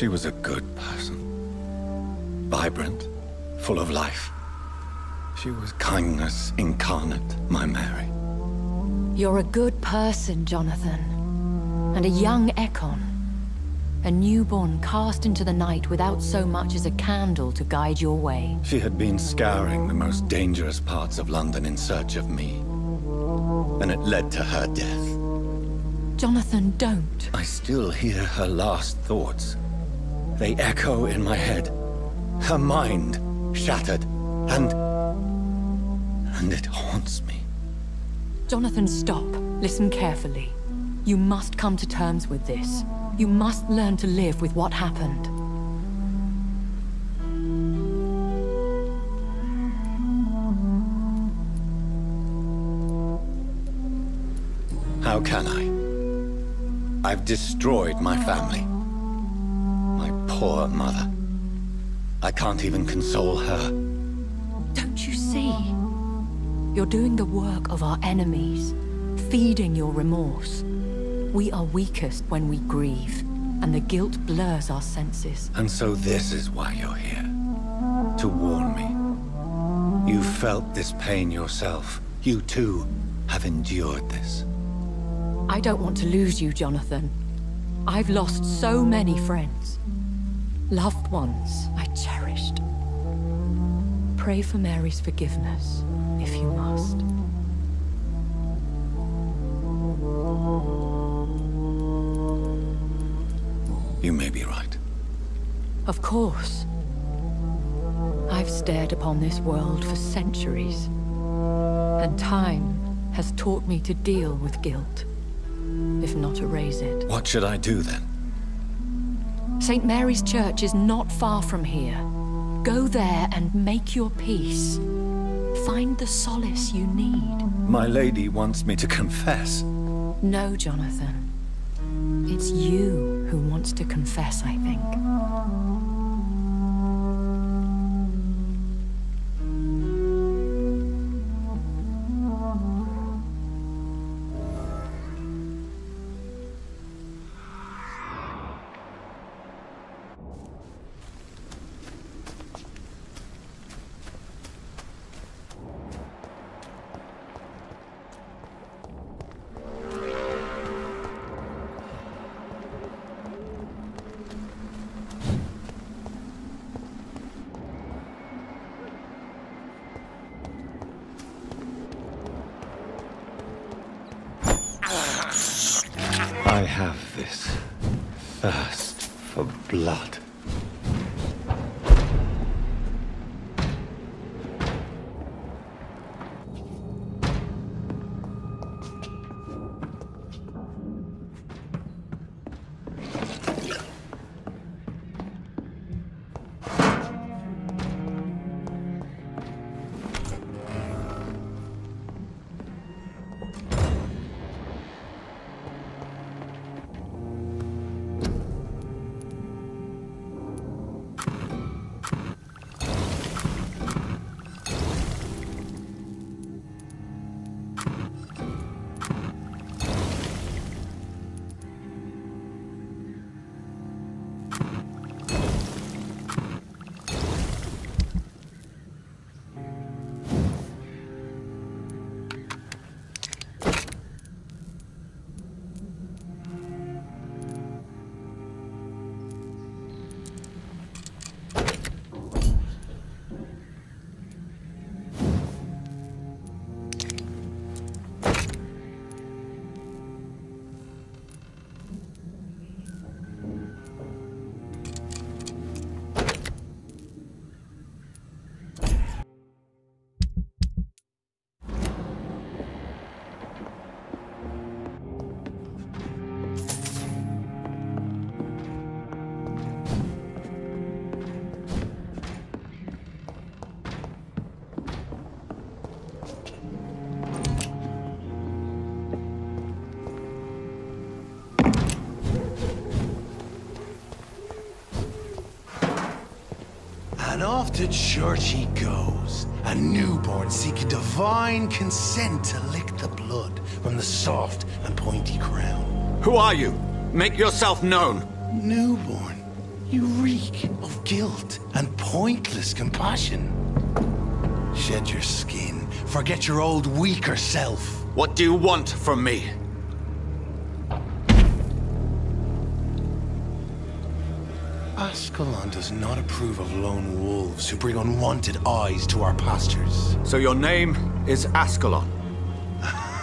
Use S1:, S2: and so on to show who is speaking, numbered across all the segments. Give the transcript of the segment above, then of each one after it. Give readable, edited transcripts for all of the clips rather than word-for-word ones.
S1: She was a good person. Vibrant, full of life. She was kindness incarnate, my Mary.
S2: You're a good person, Jonathan. And a young Ekon. A newborn cast into the night without so much as a candle to guide your way.
S1: She had been scouring the most dangerous parts of London in search of me. And it led to her death.
S2: Jonathan, don't.
S1: I still hear her last thoughts. They echo in my head. Her mind shattered, and it haunts me.
S2: Jonathan, stop. Listen carefully. You must come to terms with this. You must learn to live with what happened.
S1: How can I? I've destroyed my family. My poor mother. I can't even console her.
S2: Don't you see? You're doing the work of our enemies, feeding your remorse. We are weakest when we grieve, and the guilt blurs our senses.
S1: And so this is why you're here. To warn me. You felt this pain yourself. You too have endured this.
S2: I don't want to lose you, Jonathan. I've lost so many friends. Loved ones I cherished. Pray for Mary's forgiveness, if you must.
S1: You may be right.
S2: Of course. I've stared upon this world for centuries, and time has taught me to deal with guilt, if not erase it.
S1: What should I do then?
S2: St. Mary's Church is not far from here. Go there and make your peace. Find the solace you need.
S1: My lady wants me to confess.
S2: No, Jonathan. It's you who wants to confess, I think.
S1: I have this thirst for blood.
S3: And off to church he goes, a newborn seeking divine consent to lick the blood from the soft and pointy crown.
S1: Who are you? Make yourself known.
S3: Newborn, You reek of guilt and pointless compassion. Shed your skin. Forget your old, weaker self.
S1: What do you want from me?
S3: Ascalon does not approve of lone wolves who bring unwanted eyes to our pastures.
S1: So your name is Ascalon?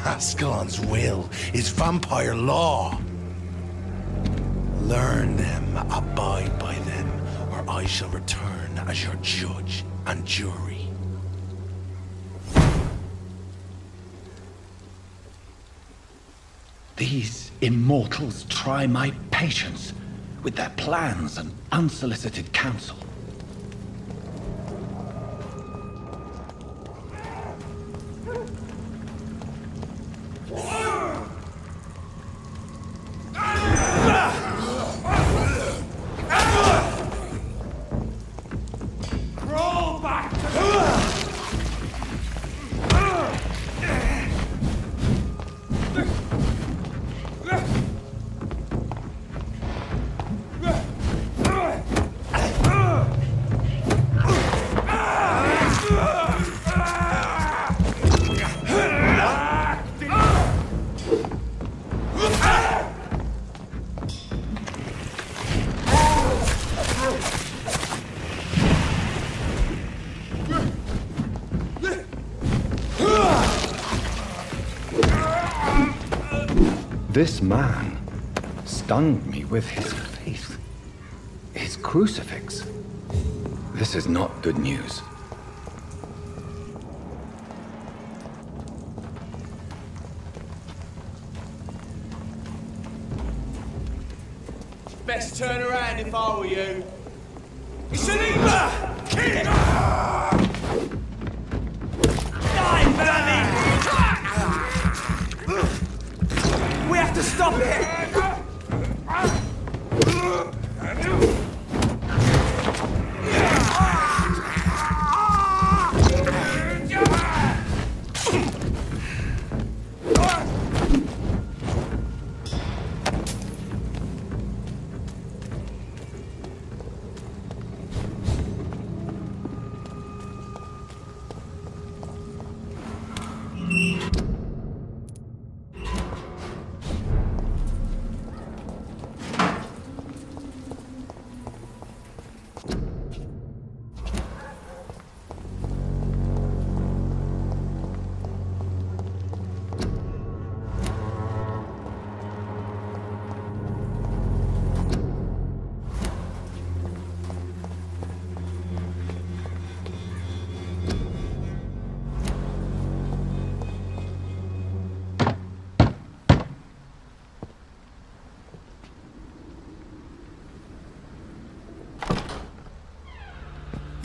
S3: Ascalon's will is vampire law. Learn them, abide by them, or I shall return as your judge and jury.
S1: These immortals try my patience with their plans and unsolicited counsel. This man stunned me with his faith. His crucifix. This is not good news.
S4: Best turn around if I were you. It's an Eagle! Kill it! Die, bloody! We have to stop it!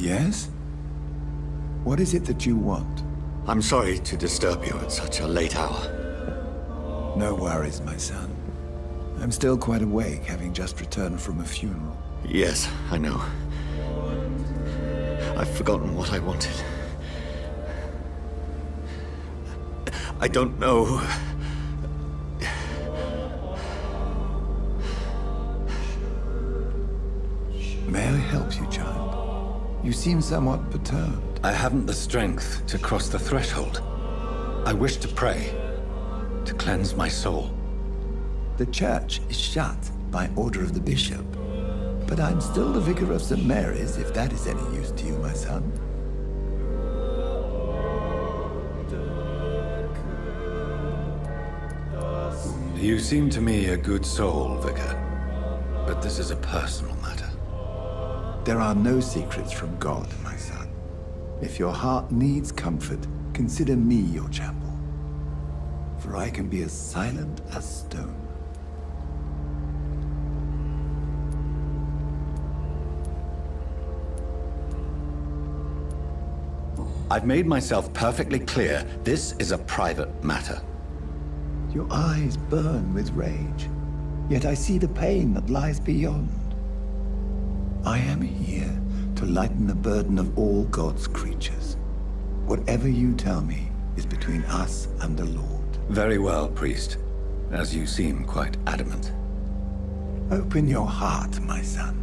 S5: Yes? What is it that you want?
S1: I'm sorry to disturb you at such a late hour.
S5: No worries, my son. I'm still quite awake, having just returned from a funeral.
S1: Yes, I know. I've forgotten what I wanted. I don't know.
S5: May I help you, child? You seem somewhat perturbed.
S1: I haven't the strength to cross the threshold. I wish to pray, to cleanse my soul.
S5: The church is shut by order of the bishop. But I'm still the vicar of St. Mary's, if that is any use to you, my son.
S1: You seem to me a good soul, Vicar. But this is a personal matter.
S5: There are no secrets from God, my son. If your heart needs comfort, consider me your chapel. For I can be as silent as stone.
S1: I've made myself perfectly clear. This is a private matter.
S5: Your eyes burn with rage, yet I see the pain that lies beyond. I am here to lighten the burden of all God's creatures. Whatever you tell me is between us and the Lord.
S1: Very well, priest. As you seem quite adamant.
S5: Open your heart, my son.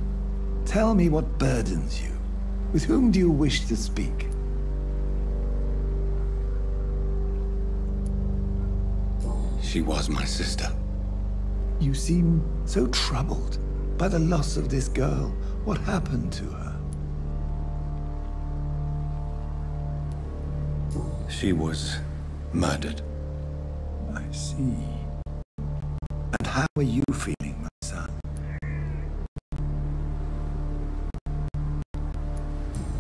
S5: Tell me what burdens you. With whom do you wish to speak?
S1: She was my sister.
S5: You seem so troubled by the loss of this girl. What happened to her?
S1: She was murdered.
S5: I see. And how are you feeling, my son?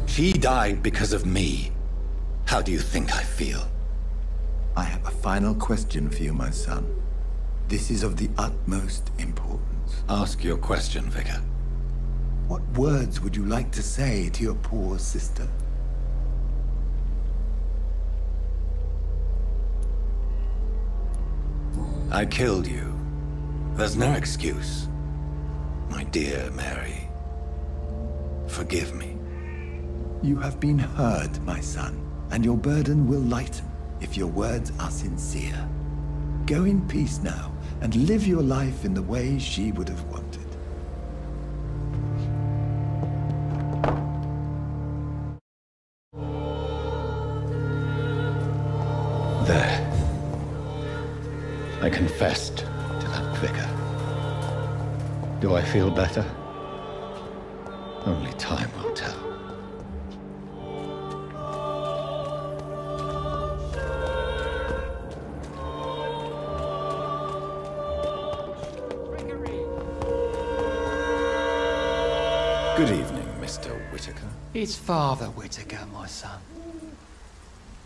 S1: She died because of me. How do you think I feel?
S5: I have a final question for you, my son. This is of the utmost importance.
S1: Ask your question, Vicar.
S5: What words would you like to say to your poor sister?
S1: I killed you. There's no excuse. My dear Mary, forgive me.
S5: You have been heard, my son, and your burden will lighten if your words are sincere. Go in peace now, and live your life in the way she would have wanted.
S1: There. I confessed to that vicar. Do I feel better? Only time will tell. Good evening, Mr. Whitaker.
S6: It's Father Whitaker, my son.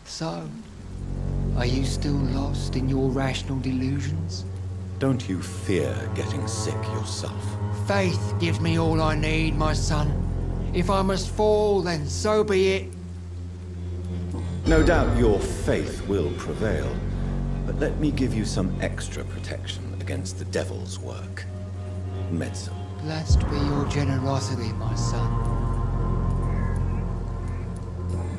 S6: So, are you still lost in your rational delusions?
S1: Don't you fear getting sick yourself?
S6: Faith gives me all I need, my son. If I must fall, then so be it.
S1: No doubt your faith will prevail, but let me give you some extra protection against the devil's work. Medicine.
S6: Blessed be your generosity, my son.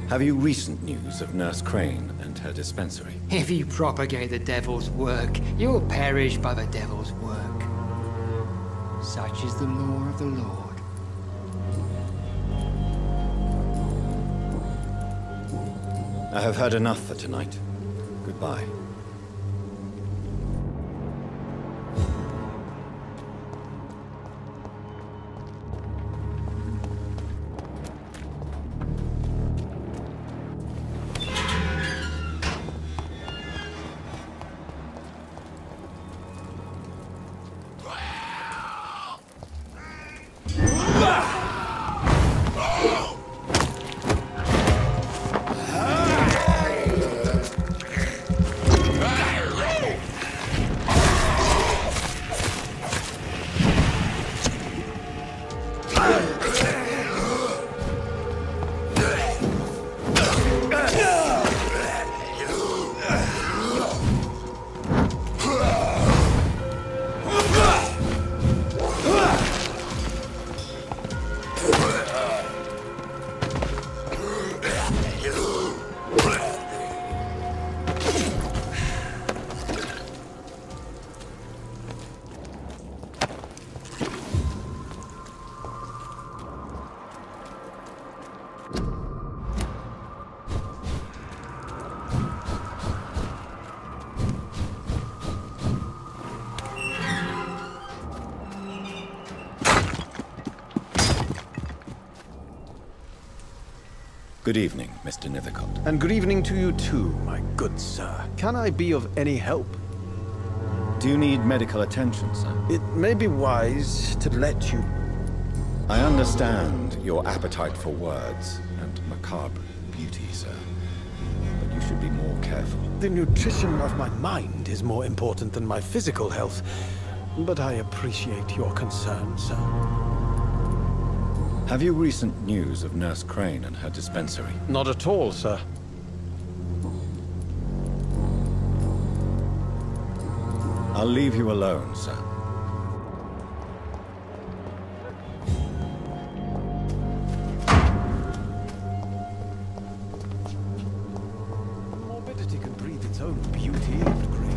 S1: Have you recent news of Nurse Crane and her dispensary?
S6: If you propagate the devil's work, you'll perish by the devil's work. Such is the law of the Lord.
S1: I have heard enough for tonight. Goodbye. Good evening, Mr. Nithercott.
S7: And good evening to you too, my good sir. Can I be of any help?
S1: Do you need medical attention, sir?
S7: It may be wise to let you...
S1: I understand your appetite for words and macabre beauty, sir. But you should be more careful.
S7: The nutrition of my mind is more important than my physical health. But I appreciate your concern, sir.
S1: Have you recent news of Nurse Crane and her dispensary?
S7: Not at all, sir.
S1: I'll leave you alone, sir.
S7: Morbidity can breathe its own beauty and grace.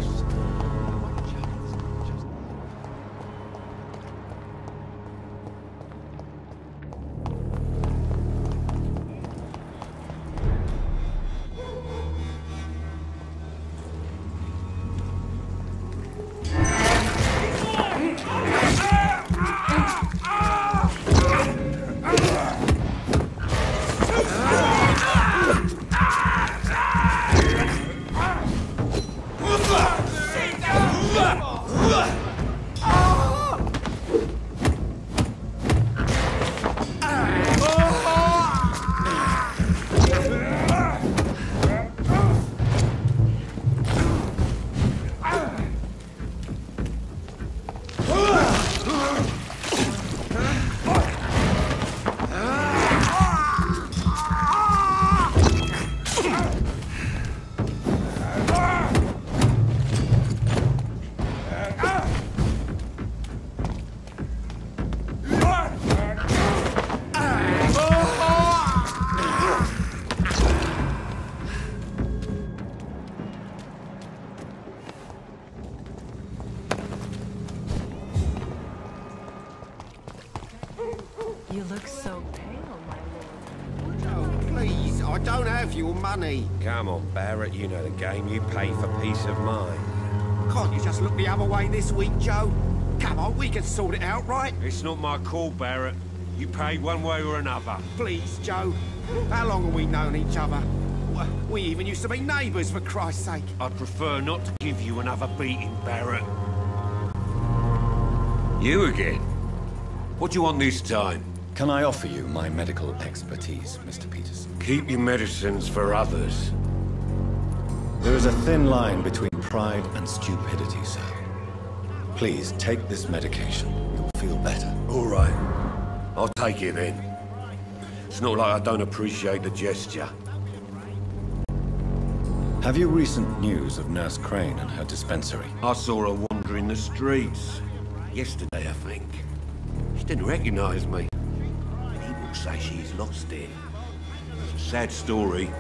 S8: You look so pale, my lord.
S9: Oh, please, I don't have your money.
S10: Come on, Barrett, you know the game. You pay for peace of mind.
S9: Can't you just look the other way this week, Joe? Come on, we can sort it out, right?
S10: It's not my call, Barrett. You pay one way or another.
S9: Please, Joe. How long have we known each other? We even used to be neighbours, for Christ's sake.
S10: I'd prefer not to give you another beating, Barrett. You again? What do you want this time?
S1: Can I offer you my medical expertise, Mr. Peterson?
S10: Keep your medicines for others.
S1: There is a thin line between pride and stupidity, sir. Please, take this medication. You'll feel better.
S10: All right. I'll take it then. It's not like I don't appreciate the gesture.
S1: Have you recent news of Nurse Crane and her dispensary?
S10: I saw her wandering the streets. Yesterday, I think. She didn't recognize me. People say she's lost it. It's a sad story.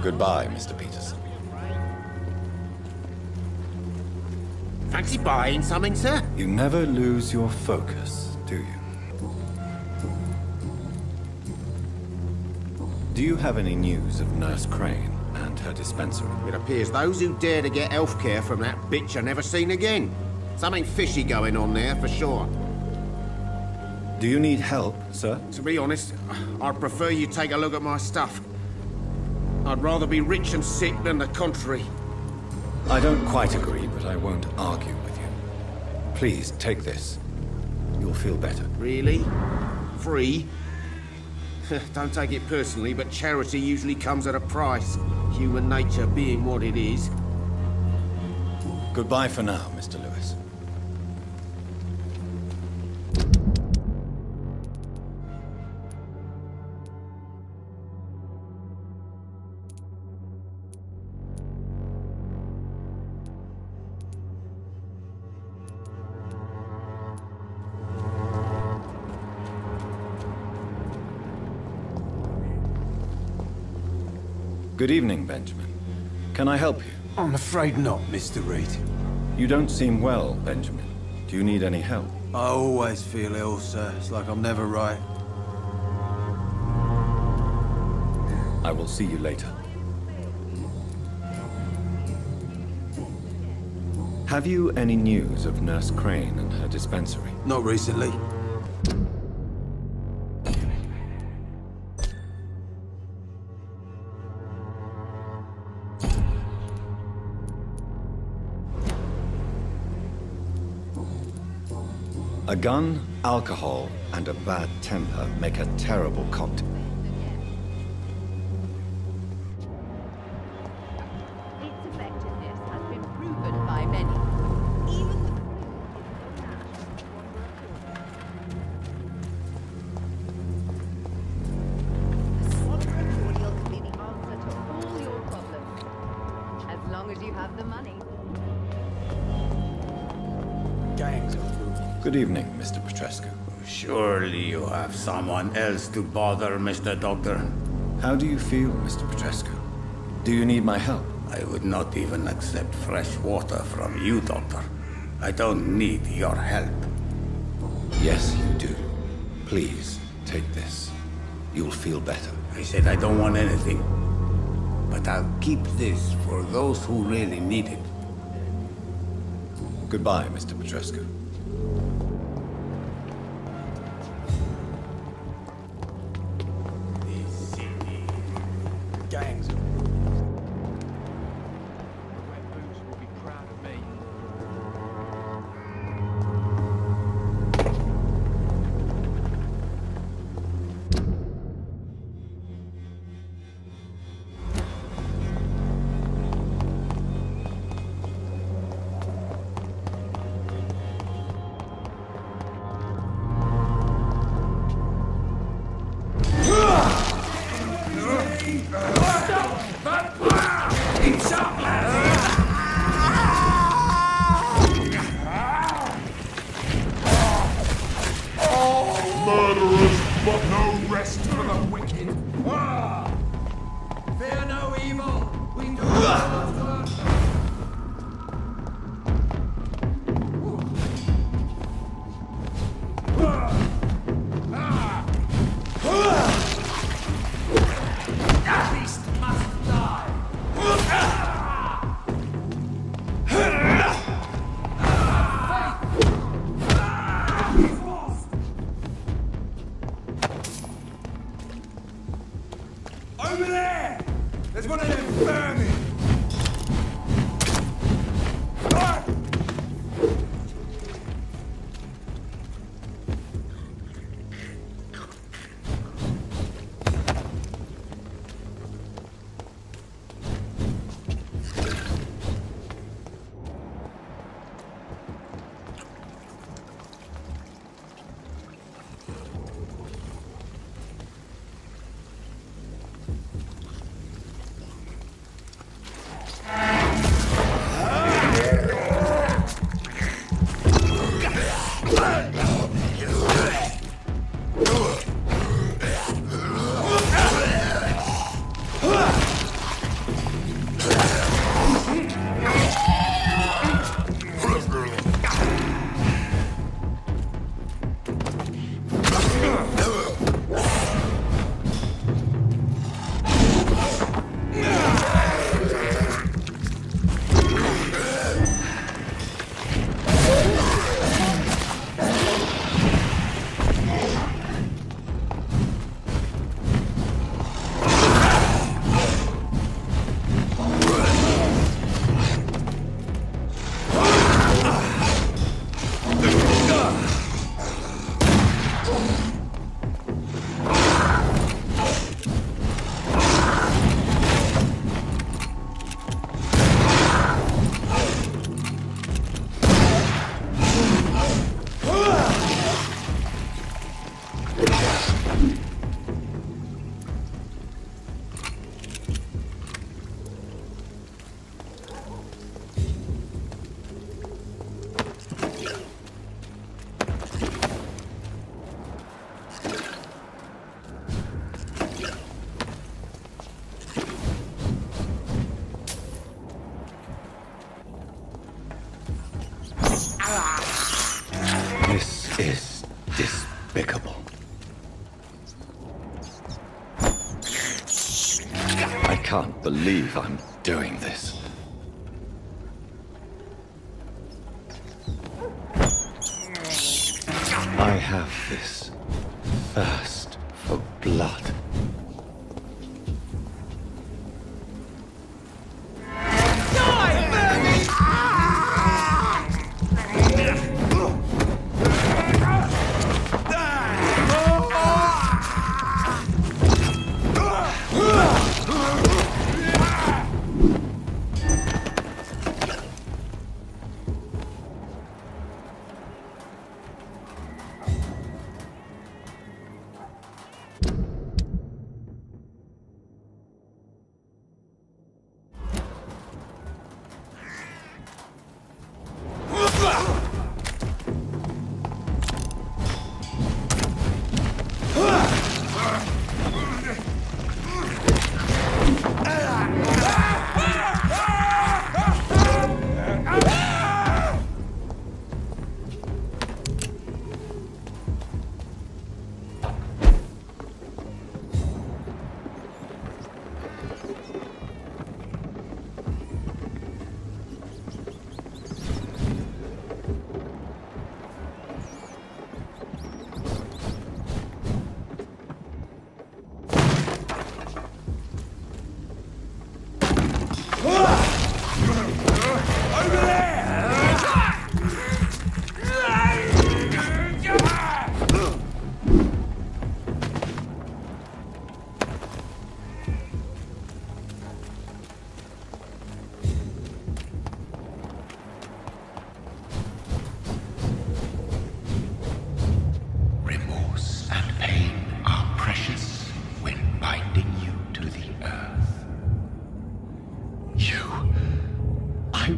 S1: Goodbye, Mr. Peterson.
S9: Fancy buying something, sir?
S1: You never lose your focus, do you? Do you have any news of Nurse Crane and her dispensary?
S9: It appears those who dare to get healthcare from that bitch are never seen again. Something fishy going on there, for sure.
S1: Do you need help, sir?
S9: To be honest, I'd prefer you take a look at my stuff. I'd rather be rich and sick than the contrary.
S1: I don't quite agree, but I won't argue with you. Please, take this. You'll feel better.
S9: Really? Free? Don't take it personally, but charity usually comes at a price. Human nature being what it is.
S1: Goodbye for now, Mr. Lewis. Good evening, Benjamin. Can I help you?
S3: I'm afraid not, Mr. Reed.
S1: You don't seem well, Benjamin. Do you need any help?
S3: I always feel ill, sir. It's like I'm never right.
S1: I will see you later. Have you any news of Nurse Crane and her dispensary?
S3: Not recently.
S1: A gun, alcohol, and a bad temper make a terrible cocktail.
S11: Its effectiveness has been proven by many. Even the swallowing cordial can be the answer to all your problems. As long as you have the money.
S3: Gangs of
S1: Good evening, Mr. Petrescu.
S12: Surely you have someone else to bother, Mr. Doctor.
S1: How do you feel, Mr. Petrescu? Do you need my help?
S12: I would not even accept fresh water from you, Doctor. I don't need your help.
S1: Yes, you do. Please, take this. You'll feel better.
S12: I said I don't want anything. But I'll keep this for those who really need it.
S1: Goodbye, Mr. Petrescu.
S3: gangs.
S10: Will be proud of me.
S4: Murderers, but no rest for the wicked.
S6: Fear no evil. We do not.
S1: is despicable. I can't believe I'm doing this. I have this thirst for blood.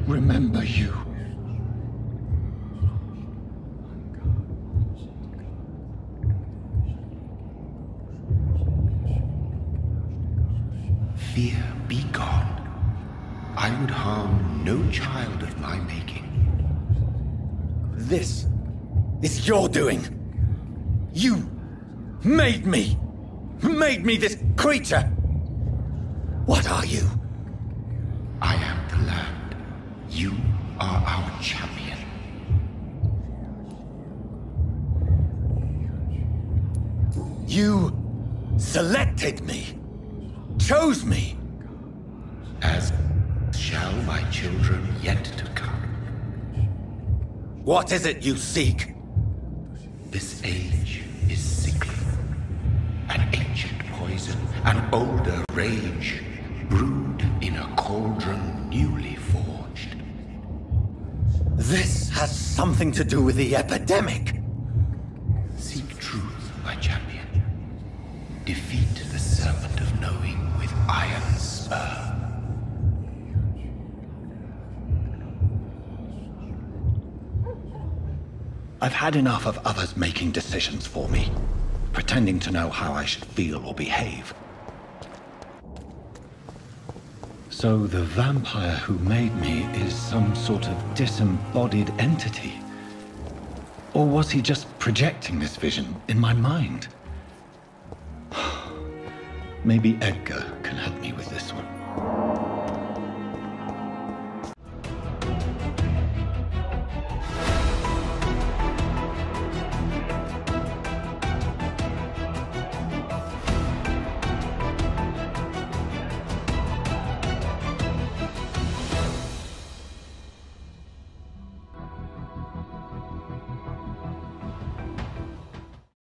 S1: Remember you.
S12: Fear be gone. I would harm no child of my making.
S1: This is your doing. You made me this creature. What are you?
S12: I am the land. You are our champion.
S1: You selected me, chose me.
S12: As shall my children yet to come.
S1: What is it you seek?
S12: This age is sickly. An ancient poison, an older rage, brewed in a cauldron newly forged.
S1: This has something to do with the epidemic.
S12: Seek truth, my champion. Defeat the serpent of knowing with iron spur.
S1: I've had enough of others making decisions for me, pretending to know how I should feel or behave. So the vampire who made me is some sort of disembodied entity? Or was he just projecting this vision in my mind? Maybe Edgar can help me with this.